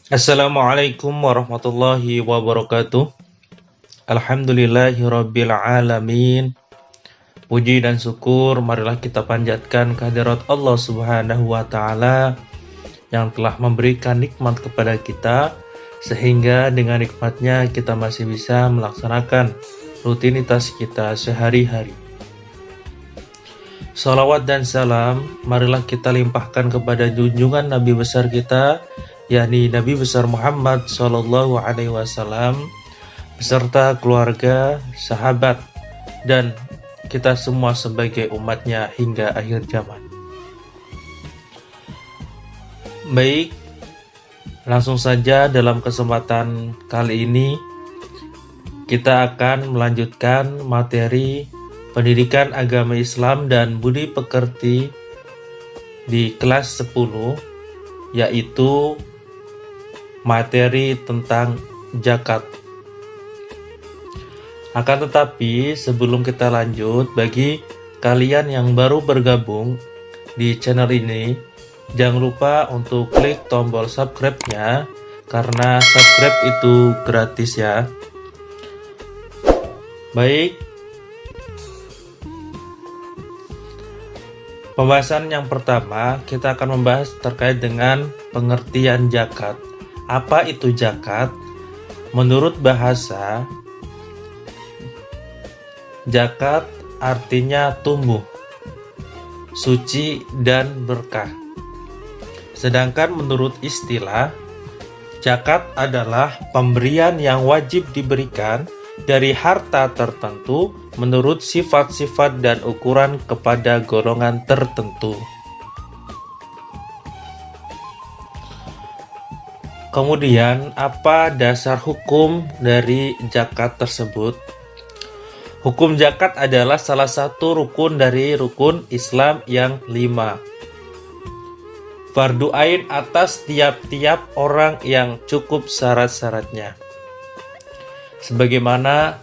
Assalamualaikum warahmatullahi wabarakatuh. Alhamdulillahirabbil alamin. Puji dan syukur marilah kita panjatkan kehadirat Allah Subhanahu wa taala yang telah memberikan nikmat kepada kita sehingga dengan nikmatnya kita masih bisa melaksanakan rutinitas kita sehari-hari. Salawat dan salam marilah kita limpahkan kepada junjungan Nabi besar kita, yakni Nabi besar Muhammad Sallallahu Alaihi Wasallam, beserta keluarga, sahabat, dan kita semua sebagai umatnya hingga akhir zaman. Baik, langsung saja dalam kesempatan kali ini kita akan melanjutkan materi pendidikan agama Islam dan budi pekerti di kelas 10, yaitu materi tentang zakat. Akan tetapi sebelum kita lanjut, bagi kalian yang baru bergabung di channel ini, jangan lupa untuk klik tombol subscribe-nya karena subscribe itu gratis ya. Baik, pembahasan yang pertama kita akan membahas terkait dengan pengertian zakat. Apa itu zakat? Menurut bahasa, zakat artinya tumbuh, suci, dan berkah. Sedangkan menurut istilah, zakat adalah pemberian yang wajib diberikan dari harta tertentu menurut sifat-sifat dan ukuran kepada golongan tertentu. Kemudian, apa dasar hukum dari zakat tersebut? Hukum zakat adalah salah satu rukun dari rukun Islam yang 5. Fardu ain atas tiap-tiap orang yang cukup syarat-syaratnya. Sebagaimana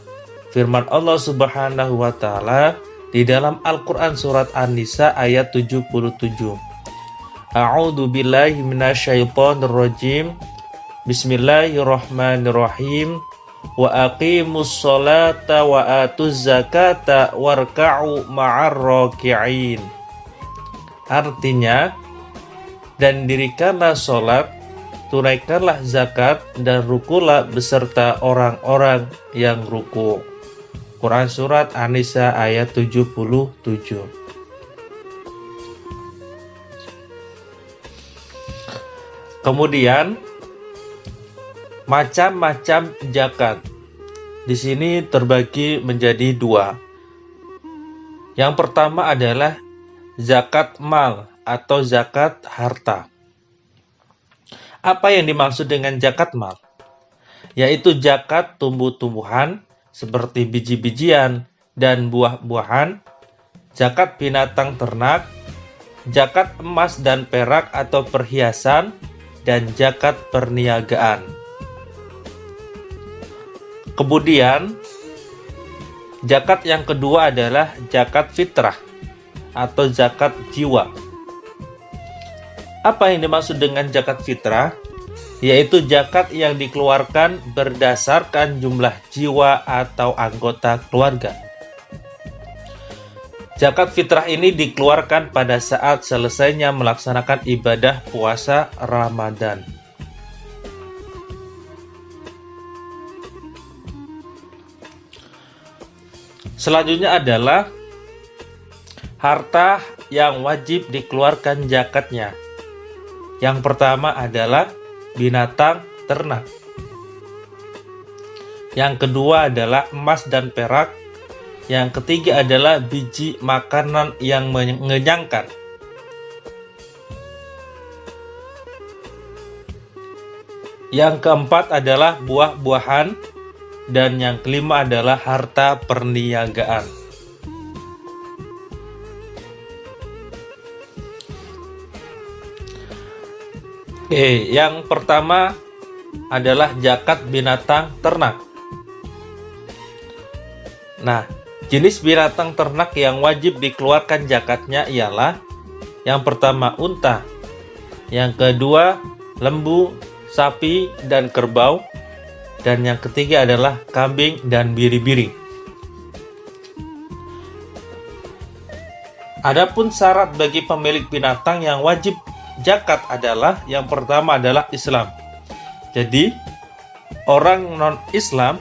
firman Allah Subhanahu wa taala di dalam Al-Qur'an surat An-Nisa ayat 77. A'udzu billahi minasyaitonir rajim. Bismillahirrahmanirrahim. Wa aqimus sholata wa atuz zakata warka'u ma'ar raki'in. Artinya, dan dirikanlah sholat, tunaikanlah zakat, dan rukulah beserta orang-orang yang ruku. Quran surat An-Nisa ayat 77. Kemudian macam-macam zakat di sini terbagi menjadi 2. Yang pertama adalah zakat mal atau zakat harta. Apa yang dimaksud dengan zakat mal? Yaitu zakat tumbuh-tumbuhan seperti biji-bijian dan buah-buahan, zakat binatang ternak, zakat emas dan perak atau perhiasan, dan zakat perniagaan. Kemudian, zakat yang kedua adalah zakat fitrah atau zakat jiwa. Apa yang dimaksud dengan zakat fitrah? Yaitu zakat yang dikeluarkan berdasarkan jumlah jiwa atau anggota keluarga. Zakat fitrah ini dikeluarkan pada saat selesainya melaksanakan ibadah puasa Ramadan. Selanjutnya adalah harta yang wajib dikeluarkan zakatnya. Yang pertama adalah binatang ternak. Yang kedua adalah emas dan perak. Yang ketiga adalah biji makanan yang mengenyangkan. Yang keempat adalah buah-buahan. Dan yang kelima adalah harta perniagaan. Oke, yang pertama adalah zakat binatang ternak. Nah, jenis binatang ternak yang wajib dikeluarkan zakatnya ialah yang pertama unta, yang kedua lembu, sapi dan kerbau, dan yang ketiga adalah kambing dan biri-biri. Adapun syarat bagi pemilik binatang yang wajib zakat adalah yang pertama adalah Islam. Jadi orang non-Islam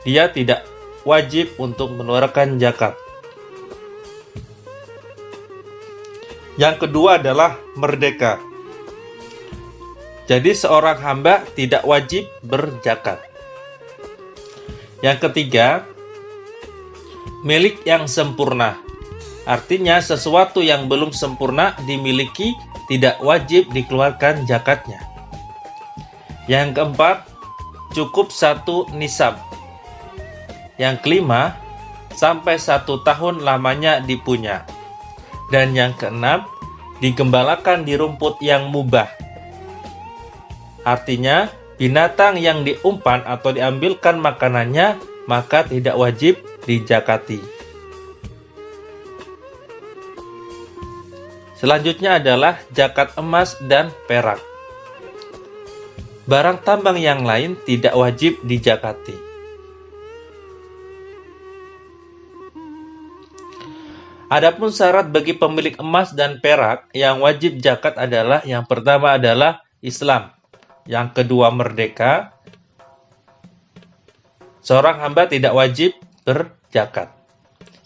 dia tidak wajib untuk mengeluarkan zakat. Yang kedua adalah merdeka. Jadi seorang hamba tidak wajib berzakat. Yang ketiga, milik yang sempurna. Artinya sesuatu yang belum sempurna dimiliki tidak wajib dikeluarkan zakatnya. Yang keempat, cukup 1 nisab. Yang kelima, sampai 1 tahun lamanya dipunya. Dan yang keenam, digembalakan di rumput yang mubah. Artinya, binatang yang diumpan atau diambilkan makanannya maka tidak wajib dizakati. Selanjutnya adalah zakat emas dan perak. Barang tambang yang lain tidak wajib dizakati. Adapun syarat bagi pemilik emas dan perak yang wajib zakat adalah yang pertama adalah Islam, yang kedua merdeka. Seorang hamba tidak wajib berzakat.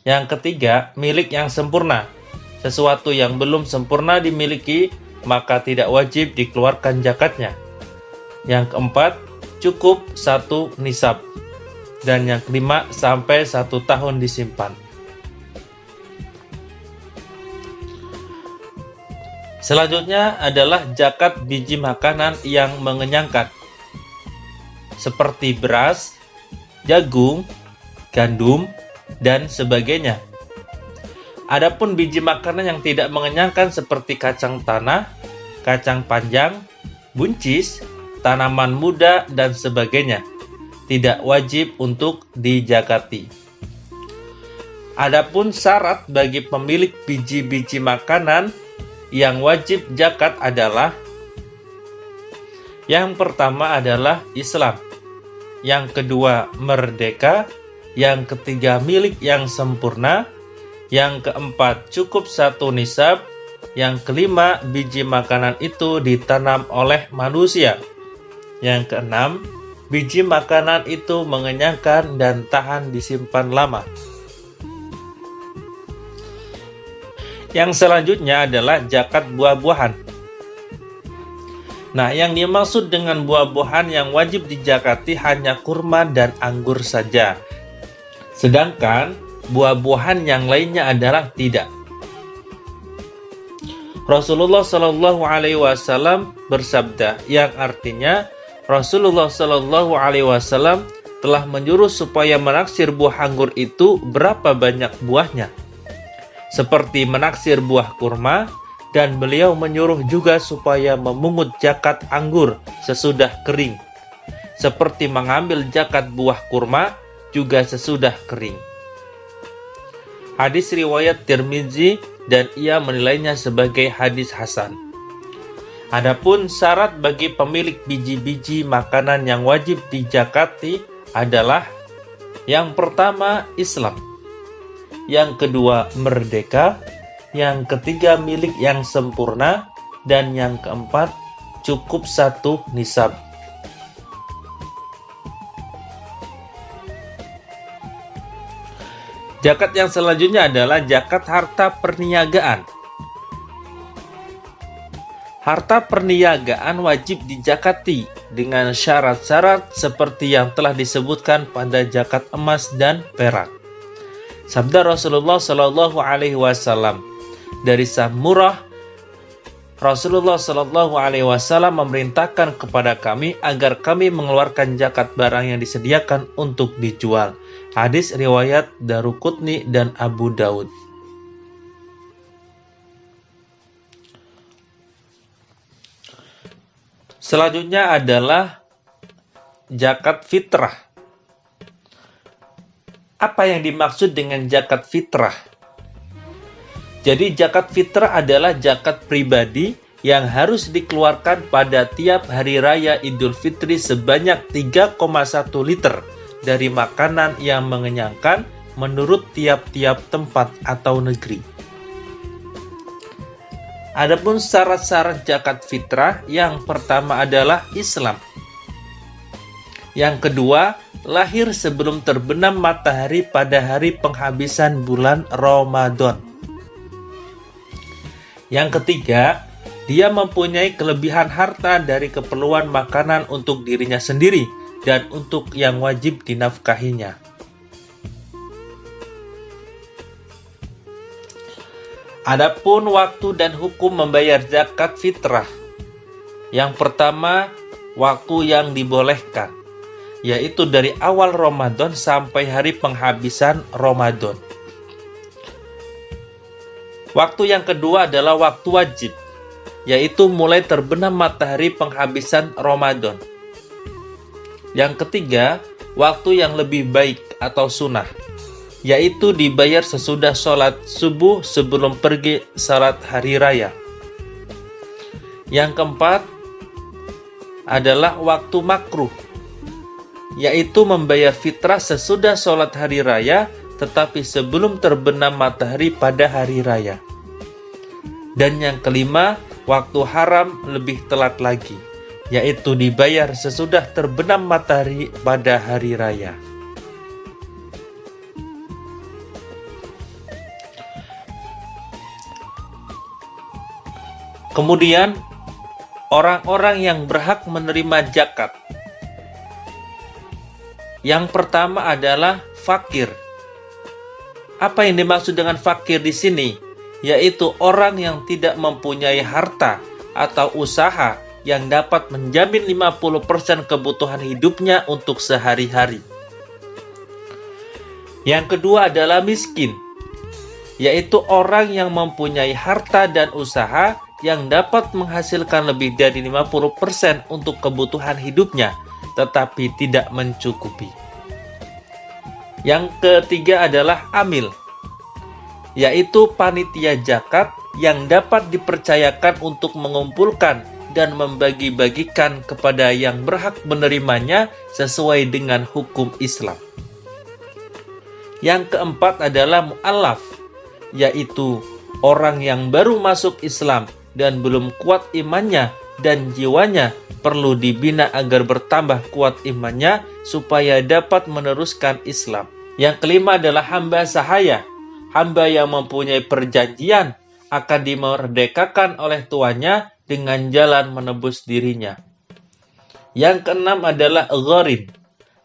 Yang ketiga, milik yang sempurna. Sesuatu yang belum sempurna dimiliki, maka tidak wajib dikeluarkan zakatnya. Yang keempat, cukup 1 nisab. Dan yang kelima, sampai 1 tahun disimpan. Selanjutnya adalah zakat biji makanan yang mengenyangkan, seperti beras, jagung, gandum, dan sebagainya. Adapun biji makanan yang tidak mengenyangkan seperti kacang tanah, kacang panjang, buncis, tanaman muda, dan sebagainya, tidak wajib untuk dizakati. Adapun syarat bagi pemilik biji-biji makanan yang wajib zakat adalah yang pertama adalah Islam, yang kedua merdeka, yang ketiga milik yang sempurna, yang keempat cukup 1 nisab, yang kelima biji makanan itu ditanam oleh manusia, yang keenam biji makanan itu mengenyangkan dan tahan disimpan lama. Yang selanjutnya adalah zakat buah-buahan. Nah, yang dimaksud dengan buah-buahan yang wajib dizakati hanya kurma dan anggur saja. Sedangkan buah-buahan yang lainnya adalah tidak. Rasulullah Shallallahu Alaihi Wasallam bersabda, yang artinya Rasulullah Shallallahu Alaihi Wasallam telah menyuruh supaya menaksir buah anggur itu berapa banyak buahnya, seperti menaksir buah kurma, dan beliau menyuruh juga supaya memungut zakat anggur sesudah kering, seperti mengambil zakat buah kurma juga sesudah kering. Hadis riwayat Tirmizi dan ia menilainya sebagai hadis hasan. Adapun syarat bagi pemilik biji-biji makanan yang wajib dizakati adalah yang pertama Islam, yang kedua merdeka, yang ketiga milik yang sempurna, dan yang keempat cukup 1 nisab. Zakat yang selanjutnya adalah zakat harta perniagaan. Harta perniagaan wajib dizakati dengan syarat-syarat seperti yang telah disebutkan pada zakat emas dan perak. Sabda Rasulullah Shallallahu Alaihi Wasallam dari Samurah, Rasulullah Shallallahu Alaihi Wasallam memerintahkan kepada kami agar kami mengeluarkan zakat barang yang disediakan untuk dijual. Hadis riwayat Daruqutni dan Abu Daud. Selanjutnya adalah zakat fitrah. Apa yang dimaksud dengan zakat fitrah? Jadi zakat fitrah adalah zakat pribadi yang harus dikeluarkan pada tiap hari raya Idul Fitri sebanyak 3,1 liter dari makanan yang mengenyangkan menurut tiap-tiap tempat atau negeri. Adapun syarat-syarat zakat fitrah, yang pertama adalah Islam. Yang kedua, lahir sebelum terbenam matahari pada hari penghabisan bulan Ramadan. Yang ketiga, dia mempunyai kelebihan harta dari keperluan makanan untuk dirinya sendiri dan untuk yang wajib dinafkahinya. Adapun waktu dan hukum membayar zakat fitrah. Yang pertama, waktu yang dibolehkan, yaitu dari awal Ramadan sampai hari penghabisan Ramadan. Waktu yang kedua adalah waktu wajib, yaitu mulai terbenam matahari penghabisan Ramadan. Yang ketiga, waktu yang lebih baik atau sunnah, yaitu dibayar sesudah sholat subuh sebelum pergi sholat hari raya. Yang keempat adalah waktu makruh, yaitu membayar fitrah sesudah sholat hari raya tetapi sebelum terbenam matahari pada hari raya. Dan yang kelima, waktu haram lebih telat lagi, yaitu dibayar sesudah terbenam matahari pada hari raya. Kemudian, orang-orang yang berhak menerima zakat. Yang pertama adalah fakir. Apa yang dimaksud dengan fakir di sini? Yaitu orang yang tidak mempunyai harta atau usaha yang dapat menjamin 50% kebutuhan hidupnya untuk sehari-hari. Yang kedua adalah miskin, yaitu orang yang mempunyai harta dan usaha yang dapat menghasilkan lebih dari 50% untuk kebutuhan hidupnya, tetapi tidak mencukupi. Yang ketiga adalah amil, yaitu panitia zakat yang dapat dipercayakan untuk mengumpulkan dan membagi-bagikan kepada yang berhak menerimanya sesuai dengan hukum Islam. Yang keempat adalah mu'allaf, yaitu orang yang baru masuk Islam dan belum kuat imannya dan jiwanya perlu dibina agar bertambah kuat imannya supaya dapat meneruskan Islam. Yang kelima adalah hamba sahaya, hamba yang mempunyai perjanjian akan dimerdekakan oleh tuannya dengan jalan menebus dirinya. Yang keenam adalah gharim,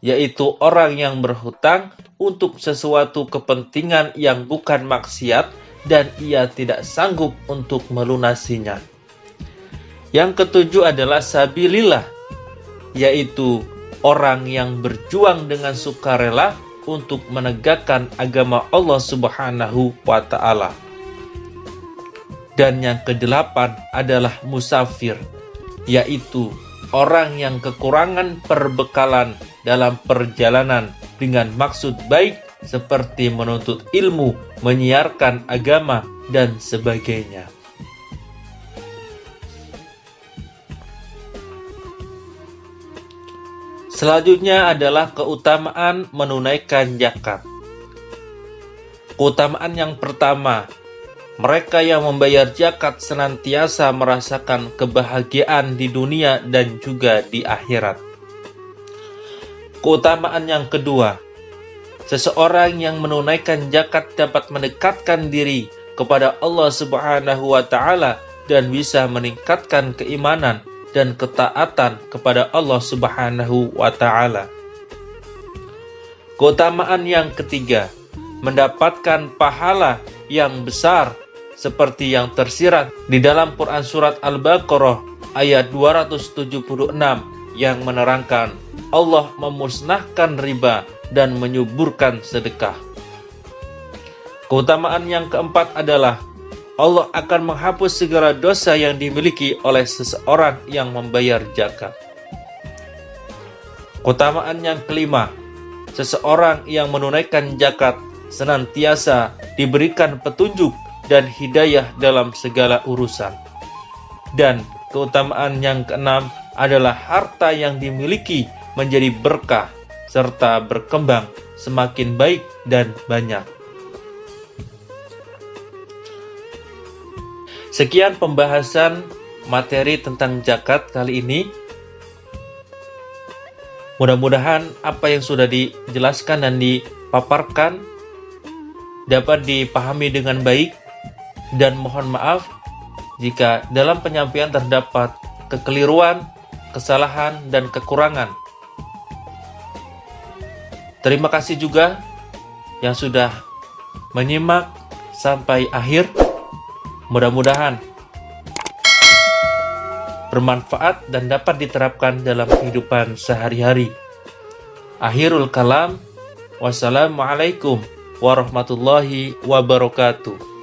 yaitu orang yang berhutang untuk sesuatu kepentingan yang bukan maksiat dan ia tidak sanggup untuk melunasinya. Yang ketujuh adalah sabilillah, yaitu orang yang berjuang dengan sukarela untuk menegakkan agama Allah Subhanahu wa Ta'ala. Dan yang kedelapan adalah musafir, yaitu orang yang kekurangan perbekalan dalam perjalanan dengan maksud baik seperti menuntut ilmu, menyiarkan agama, dan sebagainya. Selanjutnya adalah keutamaan menunaikan zakat. Keutamaan yang pertama, mereka yang membayar zakat senantiasa merasakan kebahagiaan di dunia dan juga di akhirat. Keutamaan yang kedua, seseorang yang menunaikan zakat dapat mendekatkan diri kepada Allah Subhanahu wa Ta'ala dan bisa meningkatkan keimanan dan ketaatan kepada Allah Subhanahu wa Ta'ala. Keutamaan yang ketiga, mendapatkan pahala yang besar seperti yang tersirat di dalam Quran surat Al-Baqarah ayat 276 yang menerangkan Allah memusnahkan riba dan menyuburkan sedekah. Keutamaan yang keempat adalah Allah akan menghapus segala dosa yang dimiliki oleh seseorang yang membayar zakat. Keutamaan yang kelima, seseorang yang menunaikan zakat senantiasa diberikan petunjuk dan hidayah dalam segala urusan. Dan keutamaan yang keenam adalah harta yang dimiliki menjadi berkah serta berkembang semakin baik dan banyak. Sekian pembahasan materi tentang zakat kali ini. Mudah-mudahan apa yang sudah dijelaskan dan dipaparkan dapat dipahami dengan baik, dan mohon maaf jika dalam penyampaian terdapat kekeliruan, kesalahan, dan kekurangan. Terima kasih juga yang sudah menyimak sampai akhir. Mudah-mudahan bermanfaat dan dapat diterapkan dalam kehidupan sehari-hari. Akhirul kalam, wassalamualaikum warahmatullahi wabarakatuh.